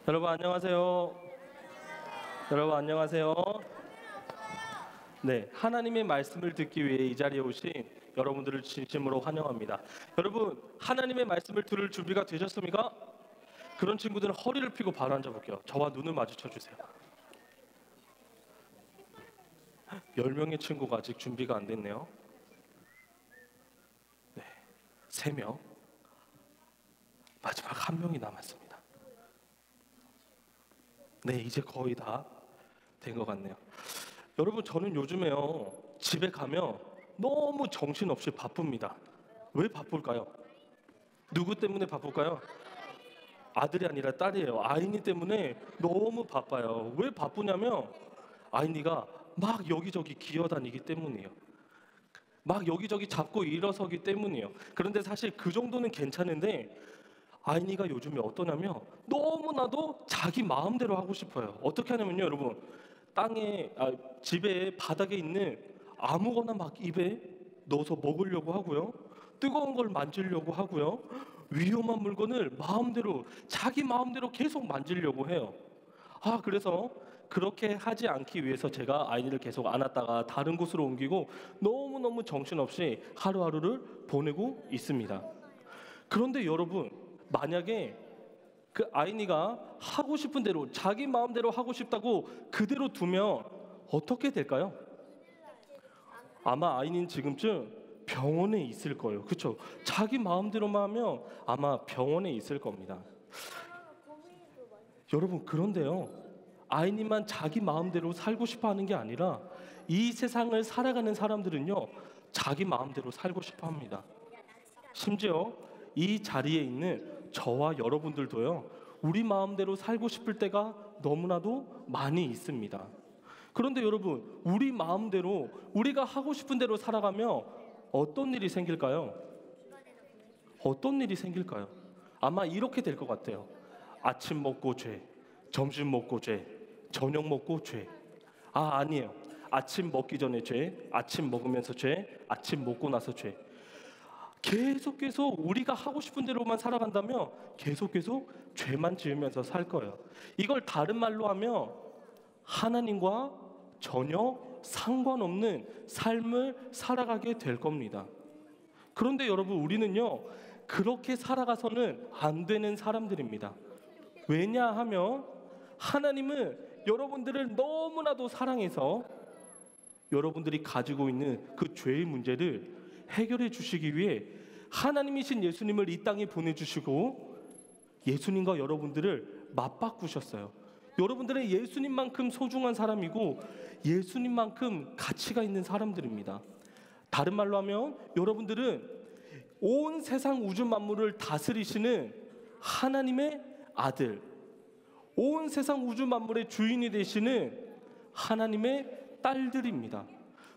여러분 안녕하세요. 여러분 안녕하세요. 네, 하나님의 말씀을 듣기 위해 이 자리에 오신 여러분들을 진심으로 환영합니다. 여러분, 하나님의 말씀을 들을 준비가 되셨습니까? 그런 친구들은 허리를 펴고 바로 앉아볼게요. 저와 눈을 마주쳐 주세요. 10명의 친구가 아직 준비가 안 됐네요. 네, 3명. 마지막 1명이 남았습니다. 네, 이제 거의 다 된 것 같네요. 여러분, 저는 요즘에요, 집에 가면 너무 정신없이 바쁩니다. 왜 바쁠까요? 누구 때문에 바쁠까요? 아들이 아니라 딸이에요. 아이니 때문에 너무 바빠요. 왜 바쁘냐면 아이니가 막 여기저기 기어다니기 때문이에요. 막 여기저기 잡고 일어서기 때문이에요. 그런데 사실 그 정도는 괜찮은데 아이니가 요즘에 어떠냐면 너무나도 자기 마음대로 하고 싶어요. 어떻게 하냐면요, 여러분, 집에 바닥에 있는 아무거나 막 입에 넣어서 먹으려고 하고요, 뜨거운 걸 만지려고 하고요, 위험한 물건을 마음대로 자기 마음대로 계속 만지려고 해요. 그래서 그렇게 하지 않기 위해서 제가 아이를 계속 안았다가 다른 곳으로 옮기고 너무너무 정신없이 하루하루를 보내고 있습니다. 그런데 여러분, 만약에 그 아이니가 하고 싶은 대로 자기 마음대로 하고 싶다고 그대로 두면 어떻게 될까요? 아마 아이니는 지금쯤 병원에 있을 거예요. 그렇죠? 자기 마음대로만 하면 아마 병원에 있을 겁니다. 여러분, 그런데요, 아이니만 자기 마음대로 살고 싶어 하는 게 아니라 이 세상을 살아가는 사람들은요, 자기 마음대로 살고 싶어 합니다. 심지어 이 자리에 있는 저와 여러분들도요, 우리 마음대로 살고 싶을 때가 너무나도 많이 있습니다. 그런데 여러분, 우리 마음대로 우리가 하고 싶은 대로 살아가면 어떤 일이 생길까요? 어떤 일이 생길까요? 아마 이렇게 될 것 같아요. 아침 먹고 죄, 점심 먹고 죄, 저녁 먹고 죄. 아니에요. 아침 먹기 전에 죄, 아침 먹으면서 죄, 아침 먹고 나서 죄. 계속 우리가 하고 싶은 대로만 살아간다면 계속 죄만 지으면서 살 거예요. 이걸 다른 말로 하면 하나님과 전혀 상관없는 삶을 살아가게 될 겁니다. 그런데 여러분, 우리는요, 그렇게 살아가서는 안 되는 사람들입니다. 왜냐하면 하나님은 여러분들을 너무나도 사랑해서 여러분들이 가지고 있는 그 죄의 문제를 해결해 주시기 위해 하나님이신 예수님을 이 땅에 보내주시고 예수님과 여러분들을 맞바꾸셨어요. 여러분들은 예수님만큼 소중한 사람이고 예수님만큼 가치가 있는 사람들입니다. 다른 말로 하면 여러분들은 온 세상 우주 만물을 다스리시는 하나님의 아들, 온 세상 우주 만물의 주인이 되시는 하나님의 딸들입니다.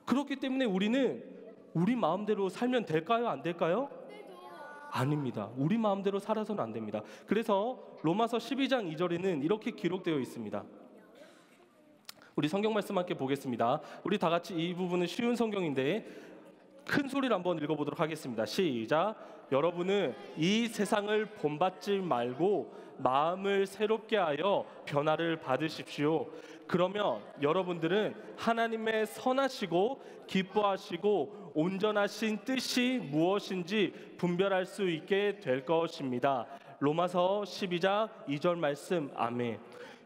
그렇기 때문에 우리는 우리 마음대로 살면 될까요? 안 될까요? 아닙니다. 우리 마음대로 살아서는 안 됩니다. 그래서 로마서 12장 2절에는 이렇게 기록되어 있습니다. 우리 성경 말씀 함께 보겠습니다. 우리 다 같이 이 부분은 쉬운 성경인데 큰 소리로 한번 읽어보도록 하겠습니다. 시작. 여러분은 이 세상을 본받지 말고 마음을 새롭게 하여 변화를 받으십시오. 그러면 여러분들은 하나님의 선하시고 기뻐하시고 온전하신 뜻이 무엇인지 분별할 수 있게 될 것입니다. 로마서 12장 2절 말씀. 아멘.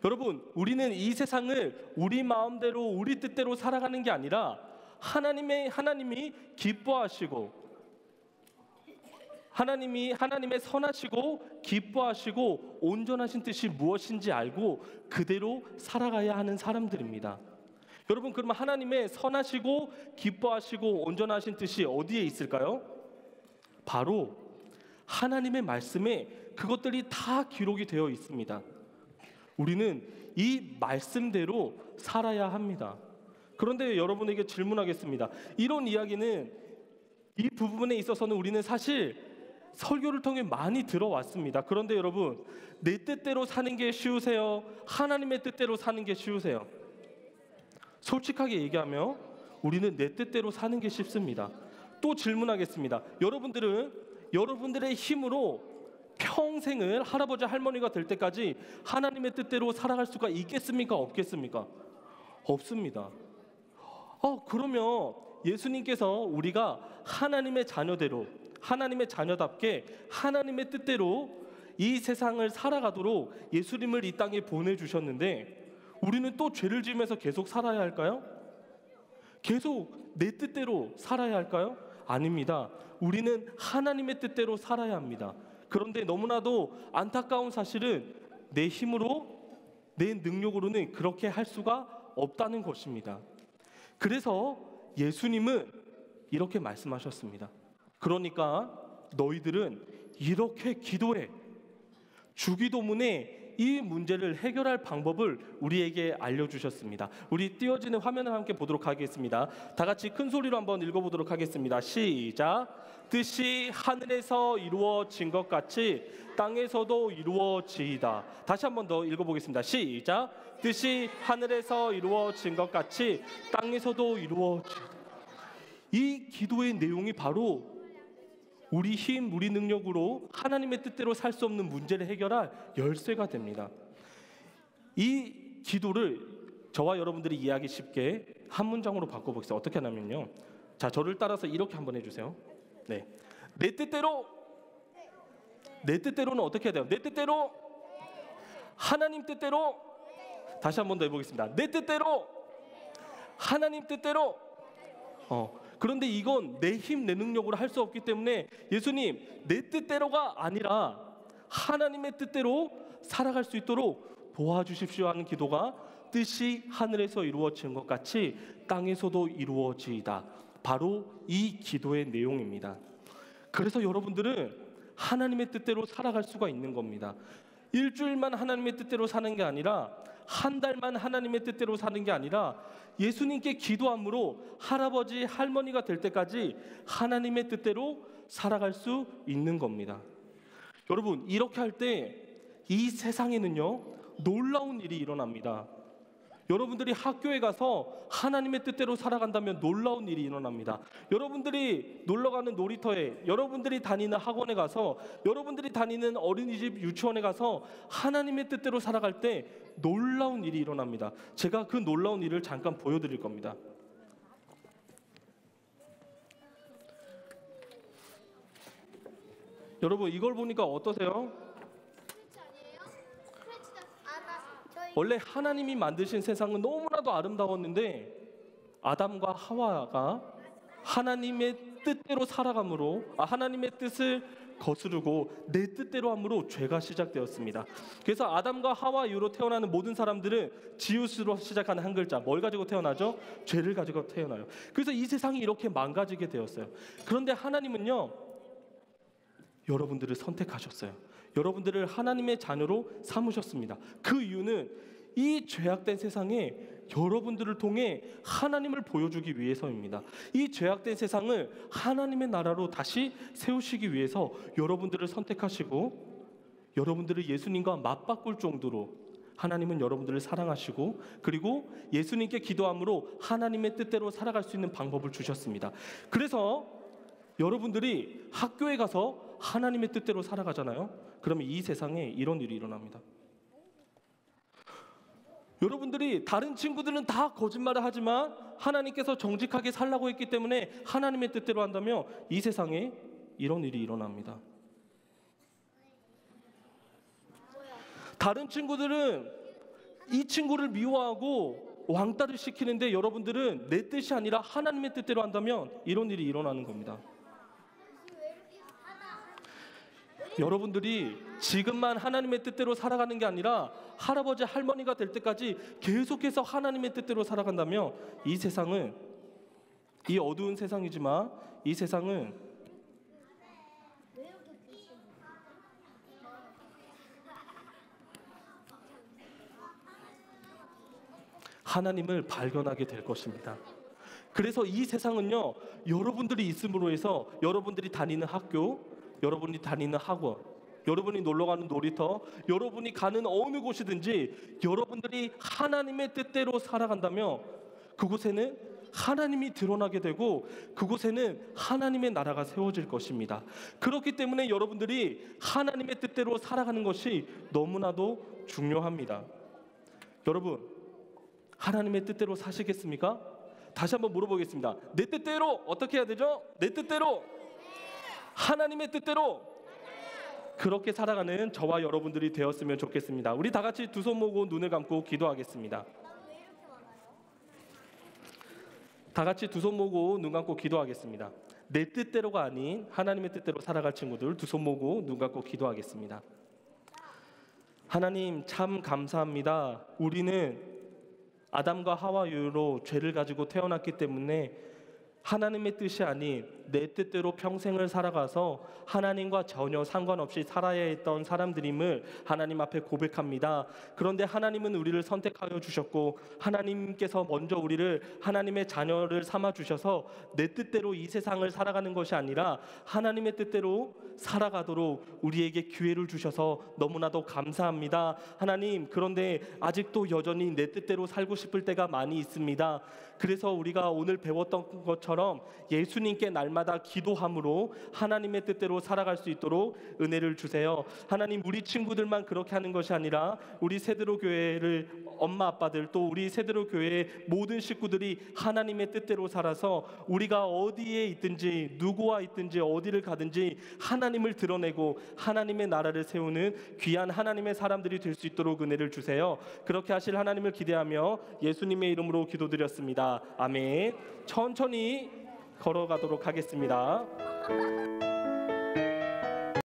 여러분, 우리는 이 세상을 우리 마음대로 우리 뜻대로 살아가는 게 아니라 하나님이 기뻐하시고 하나님의 선하시고 기뻐하시고 온전하신 뜻이 무엇인지 알고 그대로 살아가야 하는 사람들입니다. 여러분, 그러면 하나님의 선하시고 기뻐하시고 온전하신 뜻이 어디에 있을까요? 바로 하나님의 말씀에 그것들이 다 기록이 되어 있습니다. 우리는 이 말씀대로 살아야 합니다. 그런데 여러분에게 질문하겠습니다. 이런 이야기는 이 부분에 있어서는 우리는 사실 설교를 통해 많이 들어왔습니다. 그런데 여러분, 내 뜻대로 사는 게 쉬우세요? 하나님의 뜻대로 사는 게 쉬우세요? 솔직하게 얘기하면 우리는 내 뜻대로 사는 게 쉽습니다. 또 질문하겠습니다. 여러분들은 여러분들의 힘으로 평생을 할아버지 할머니가 될 때까지 하나님의 뜻대로 살아갈 수가 있겠습니까? 없겠습니까? 없습니다. 그러면 예수님께서 우리가 하나님의 자녀대로, 하나님의 자녀답게 하나님의 뜻대로 이 세상을 살아가도록 예수님을 이 땅에 보내주셨는데, 우리는 또 죄를 지으면서 계속 살아야 할까요? 계속 내 뜻대로 살아야 할까요? 아닙니다. 우리는 하나님의 뜻대로 살아야 합니다. 그런데 너무나도 안타까운 사실은 내 힘으로, 내 능력으로는 그렇게 할 수가 없다는 것입니다. 그래서 예수님은 이렇게 말씀하셨습니다. 그러니까 너희들은 이렇게 기도해. 주기도문에 이 문제를 해결할 방법을 우리에게 알려주셨습니다. 우리 띄어지는 화면을 함께 보도록 하겠습니다. 다 같이 큰 소리로 한번 읽어보도록 하겠습니다. 시작. 뜻이 하늘에서 이루어진 것 같이 땅에서도 이루어지이다. 다시 한번 더 읽어보겠습니다. 시작. 뜻이 하늘에서 이루어진 것 같이 땅에서도 이루어지이다. 이 기도의 내용이 바로 우리 힘, 우리 능력으로 하나님의 뜻대로 살 수 없는 문제를 해결할 열쇠가 됩니다. 이 기도를 저와 여러분들이 이해하기 쉽게 한 문장으로 바꿔보겠습니다. 어떻게 하냐면요, 자, 저를 따라서 이렇게 한번 해주세요. 네, 내 뜻대로, 내 뜻대로는 어떻게 해야 돼요? 내 뜻대로, 하나님 뜻대로. 다시 한번 더 해보겠습니다. 내 뜻대로, 하나님 뜻대로. 그런데 이건 내 힘, 내 능력으로 할 수 없기 때문에 예수님, 내 뜻대로가 아니라 하나님의 뜻대로 살아갈 수 있도록 도와주십시오 하는 기도가 뜻이 하늘에서 이루어진 것 같이 땅에서도 이루어지이다. 바로 이 기도의 내용입니다. 그래서 여러분들은 하나님의 뜻대로 살아갈 수가 있는 겁니다. 일주일만 하나님의 뜻대로 사는 게 아니라, 한 달만 하나님의 뜻대로 사는 게 아니라, 예수님께 기도함으로 할아버지 할머니가 될 때까지 하나님의 뜻대로 살아갈 수 있는 겁니다. 여러분, 이렇게 할 때 이 세상에는요 놀라운 일이 일어납니다. 여러분들이 학교에 가서 하나님의 뜻대로 살아간다면 놀라운 일이 일어납니다. 여러분들이 놀러가는 놀이터에, 여러분들이 다니는 학원에 가서, 여러분들이 다니는 어린이집, 유치원에 가서 하나님의 뜻대로 살아갈 때 놀라운 일이 일어납니다. 제가 그 놀라운 일을 잠깐 보여드릴 겁니다. 여러분, 이걸 보니까 어떠세요? 원래 하나님이 만드신 세상은 너무나도 아름다웠는데 아담과 하와가 하나님의 뜻대로 살아감으로, 하나님의 뜻을 거스르고 내 뜻대로 함으로 죄가 시작되었습니다. 그래서 아담과 하와 이후로 태어나는 모든 사람들은 지읒으로 시작하는 한 글자, 뭘 가지고 태어나죠? 죄를 가지고 태어나요. 그래서 이 세상이 이렇게 망가지게 되었어요. 그런데 하나님은요, 여러분들을 선택하셨어요. 여러분들을 하나님의 자녀로 삼으셨습니다. 그 이유는 이 죄악된 세상에 여러분들을 통해 하나님을 보여주기 위해서입니다. 이 죄악된 세상을 하나님의 나라로 다시 세우시기 위해서 여러분들을 선택하시고, 여러분들을 예수님과 맞바꿀 정도로 하나님은 여러분들을 사랑하시고, 그리고 예수님께 기도함으로 하나님의 뜻대로 살아갈 수 있는 방법을 주셨습니다. 그래서 여러분들이 학교에 가서 하나님의 뜻대로 살아가잖아요. 그러면 이 세상에 이런 일이 일어납니다. 여러분들이, 다른 친구들은 다 거짓말을 하지만 하나님께서 정직하게 살라고 했기 때문에 하나님의 뜻대로 한다면 이 세상에 이런 일이 일어납니다. 다른 친구들은 이 친구를 미워하고 왕따를 시키는데 여러분들은 내 뜻이 아니라 하나님의 뜻대로 한다면 이런 일이 일어나는 겁니다. 여러분들이 지금만 하나님의 뜻대로 살아가는 게 아니라 할아버지 할머니가 될 때까지 계속해서 하나님의 뜻대로 살아간다면 이 세상은, 이 어두운 세상이지만 이 세상은 하나님을 발견하게 될 것입니다. 그래서 이 세상은요, 여러분들이 있음으로 해서 여러분들이 다니는 학교, 여러분이 다니는 학원, 여러분이 놀러가는 놀이터, 여러분이 가는 어느 곳이든지 여러분들이 하나님의 뜻대로 살아간다면 그곳에는 하나님이 드러나게 되고 그곳에는 하나님의 나라가 세워질 것입니다. 그렇기 때문에 여러분들이 하나님의 뜻대로 살아가는 것이 너무나도 중요합니다. 여러분, 하나님의 뜻대로 사시겠습니까? 다시 한번 물어보겠습니다. 내 뜻대로 어떻게 해야 되죠? 내 뜻대로, 하나님의 뜻대로 그렇게 살아가는 저와 여러분들이 되었으면 좋겠습니다. 우리 다 같이 두 손 모으고 눈을 감고 기도하겠습니다. 다 같이 두 손 모으고 눈 감고 기도하겠습니다. 내 뜻대로가 아닌 하나님의 뜻대로 살아갈 친구들 두 손 모으고 눈 감고 기도하겠습니다. 하나님 참 감사합니다. 우리는 아담과 하와 이후로 죄를 가지고 태어났기 때문에 하나님의 뜻이 아닌 내 뜻대로 평생을 살아가서 하나님과 전혀 상관없이 살아야 했던 사람들임을 하나님 앞에 고백합니다. 그런데 하나님은 우리를 선택하여 주셨고 하나님께서 먼저 우리를 하나님의 자녀를 삼아 주셔서 내 뜻대로 이 세상을 살아가는 것이 아니라 하나님의 뜻대로 살아가도록 우리에게 기회를 주셔서 너무나도 감사합니다. 하나님, 그런데 아직도 여전히 내 뜻대로 살고 싶을 때가 많이 있습니다. 그래서 우리가 오늘 배웠던 것처럼 예수님께 날마다 기도함으로 하나님의 뜻대로 살아갈 수 있도록 은혜를 주세요. 하나님, 우리 친구들만 그렇게 하는 것이 아니라 우리 세드로 교회를 엄마 아빠들 또 우리 세드로 교회의 모든 식구들이 하나님의 뜻대로 살아서 우리가 어디에 있든지 누구와 있든지 어디를 가든지 하나님을 드러내고 하나님의 나라를 세우는 귀한 하나님의 사람들이 될 수 있도록 은혜를 주세요. 그렇게 하실 하나님을 기대하며 예수님의 이름으로 기도드렸습니다. 아멘. 천천히 걸어가도록 하겠습니다.